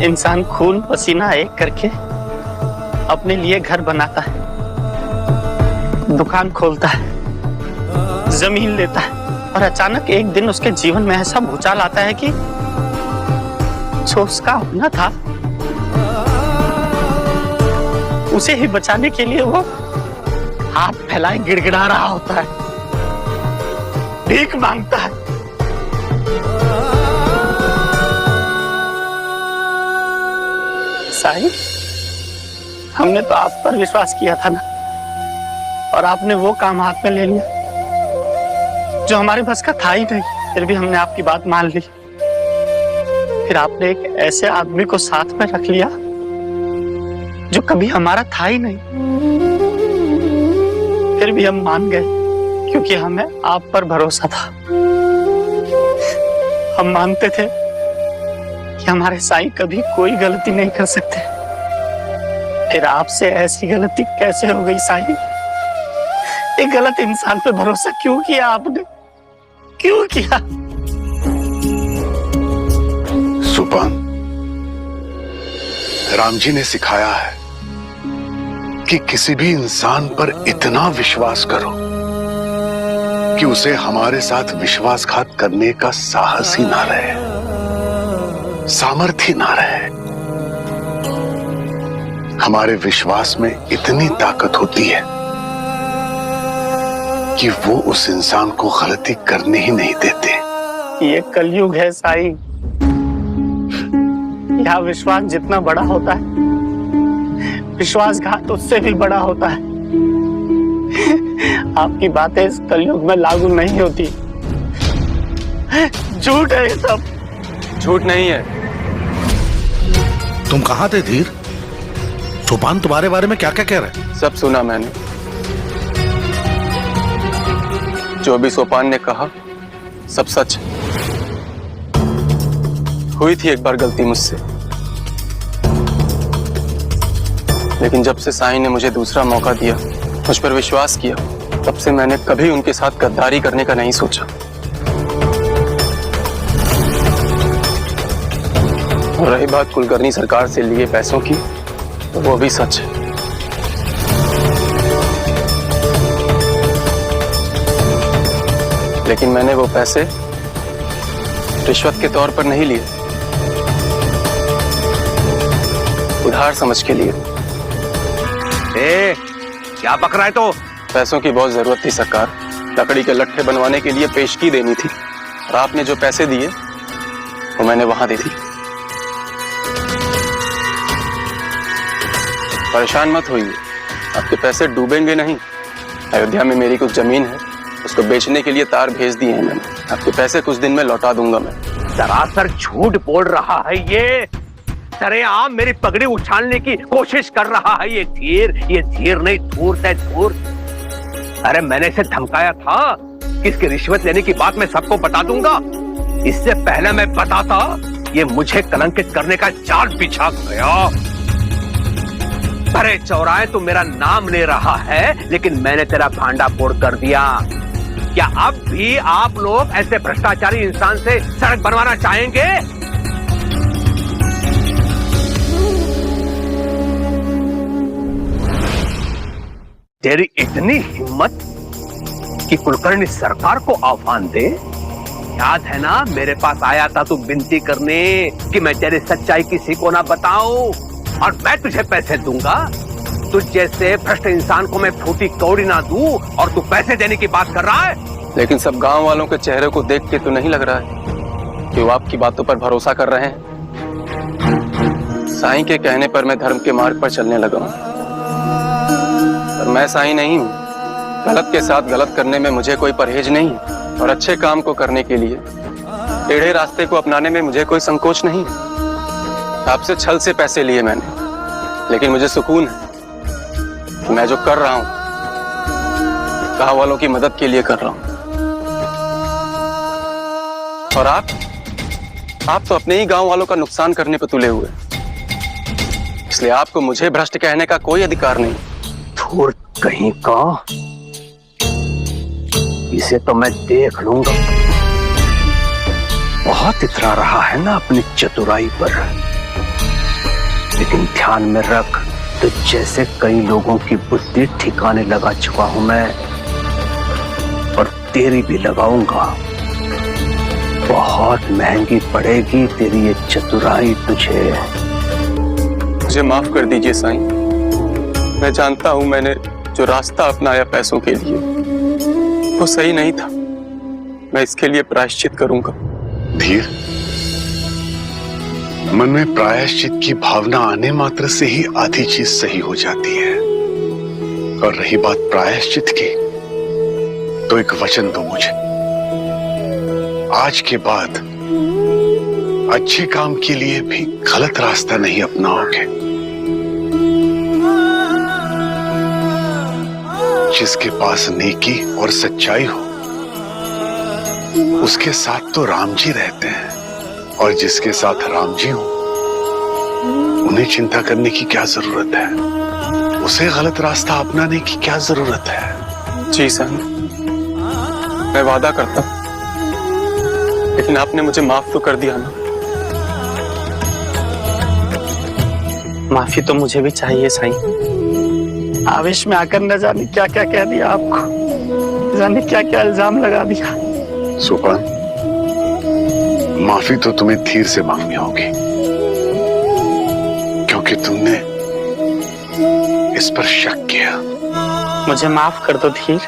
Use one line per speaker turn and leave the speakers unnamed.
इंसान खून पसीना एक करके अपने लिए घर बनाता है, दुकान खोलता है, जमीन लेता है और अचानक एक दिन उसके जीवन में ऐसा भूचाल आता है कि जो उसका अपना था उसे ही बचाने के लिए वो हाथ फैलाए गिड़गिड़ा रहा होता है, भीख मांगता है। साईं, हमने तो आप पर विश्वास किया था ना, और आपने वो काम हाथ में ले लिया जो हमारे बस का था ही नहीं। फिर भी हमने आपकी बात मान ली। फिर आपने एक ऐसे आदमी को साथ में रख लिया जो कभी हमारा था ही नहीं। फिर भी हम मान गए क्योंकि हमें आप पर भरोसा था। हम मानते थे कि हमारे साईं कभी कोई गलती नहीं कर सकते। फिर आपसे ऐसी गलती कैसे हो गई साईं? एक गलत इंसान पे भरोसा क्यों किया आपने? क्यों किया?
सुपान, राम जी ने सिखाया है कि किसी भी इंसान पर इतना विश्वास करो कि उसे हमारे साथ विश्वासघात करने का साहस ही ना रहे, सामर्थ्य ना रहे। हमारे विश्वास में इतनी ताकत होती है कि वो उस इंसान को गलती करने ही नहीं देते।
ये कलयुग है साईं। यहाँ विश्वास जितना बड़ा होता है, विश्वासघात उससे भी बड़ा होता है। आपकी बातें इस कलयुग में लागू नहीं होती। झूठ है ये सब।
झूठ नहीं है।
तुम कहाँ थे धीर? सुपान तुम्हारे बारे में क्या क्या कह रहे?
सब सुना मैंने। जो भी सोपान ने कहा सब सच है। हुई थी एक बार गलती मुझसे, लेकिन जब से साईं ने मुझे दूसरा मौका दिया, मुझ पर विश्वास किया, तब से मैंने कभी उनके साथ गद्दारी करने का नहीं सोचा। और रही बात कुलकर्णी सरकार से लिए पैसों की, तो वो भी सच है। लेकिन मैंने वो पैसे रिश्वत के तौर पर नहीं लिए, उधार समझ के लिए।
क्या पक रहा है? तो
पैसों की बहुत जरूरत थी सरकार। लकड़ी के लट्ठे बनवाने के लिए पेशगी देनी थी, और आपने जो पैसे दिए वो मैंने वहां दी थी। परेशान मत होइए, आपके पैसे डूबेंगे नहीं। अयोध्या में मेरी कुछ जमीन है, उसको बेचने के लिए तार भेज दिए हैं मैंने। आपके पैसे कुछ दिन में लौटा दूंगा मैं।
सरासर झूठ बोल रहा है ये। सरेआम मेरी पगड़ी उछालने की कोशिश कर रहा है ये धीर नहीं, धूर्त है, धूर्त। अरे मैंने इसे धमकाया था कि इसकी रिश्वत लेने की बात मैं सबको बता दूंगा। इससे पहले मैं बताता, ये मुझे कलंकित करने का जाल बिछा गया। अरे चौराहे तो मेरा नाम ले रहा है, लेकिन मैंने तेरा भांडा फोड़ कर दिया। क्या अब भी आप लोग ऐसे भ्रष्टाचारी इंसान से सड़क बनवाना चाहेंगे? तेरी इतनी हिम्मत कि कुलकर्णी सरकार को आह्वान दे? याद है ना, मेरे पास आया था तू विनती करने कि मैं तेरी सच्चाई किसी को ना बताऊं और मैं तुझे पैसे दूंगा। तुझ जैसे भ्रष्ट इंसान को मैं फूटी कौड़ी ना दूं और तू पैसे देने की बात कर रहा है।
लेकिन सब गांव वालों के चेहरे को देख के तो नहीं लग रहा है कि वो आपकी बातों पर भरोसा कर रहे हैं। साईं के कहने पर मैं धर्म के मार्ग पर चलने लगा हूं, पर मैं साईं नहीं हूं। गलत के साथ गलत करने में मुझे कोई परहेज नहीं है, और अच्छे काम को करने के लिए टेढ़े रास्ते को अपनाने में मुझे कोई संकोच नहीं है। आपसे छल से पैसे लिए मैंने, लेकिन मुझे सुकून है कि मैं जो कर रहा हूं गांव वालों की मदद के लिए कर रहा हूं। और आप तो अपने ही गांव वालों का नुकसान करने पर तुले हुए, इसलिए आपको मुझे भ्रष्ट कहने का कोई अधिकार नहीं।
धूर्त कहीं का, इसे तो मैं देख लूंगा। बहुत इतरा रहा है ना अपनी चतुराई पर। लेकिन ध्यान में रख, तो जैसे कई लोगों की बुद्धि ठिकाने लगा चुका हूं मैं, और तेरी भी लगाऊंगा। बहुत महंगी पड़ेगी तेरी ये चतुराई तुझे।
मुझे माफ कर दीजिए साईं। मैं जानता हूं मैंने जो रास्ता अपनाया पैसों के लिए वो सही नहीं था। मैं इसके लिए प्रायश्चित करूंगा।
धीर, मन में प्रायश्चित की भावना आने मात्र से ही आधी चीज सही हो जाती है। और रही बात प्रायश्चित की, तो एक वचन दो मुझे, आज के बाद अच्छे काम के लिए भी गलत रास्ता नहीं अपनाओगे। जिसके पास नेकी और सच्चाई हो उसके साथ तो राम जी रहते हैं, और जिसके साथ राम जी हो उन्हें चिंता करने की क्या जरूरत है, उसे गलत रास्ता अपनाने की क्या जरूरत है।
जी साईं, मैं वादा करता हूं, लेकिन आपने मुझे माफ तो कर दिया ना।
माफी तो मुझे भी चाहिए साईं। आवेश में आकर न जाने क्या क्या कह दिया आपको, न जाने क्या क्या इल्जाम लगा दिया।
सोपान, माफी तो तुम्हें धीर से मांगनी होगी, क्योंकि तुमने इस पर शक किया।
मुझे माफ कर दो धीर।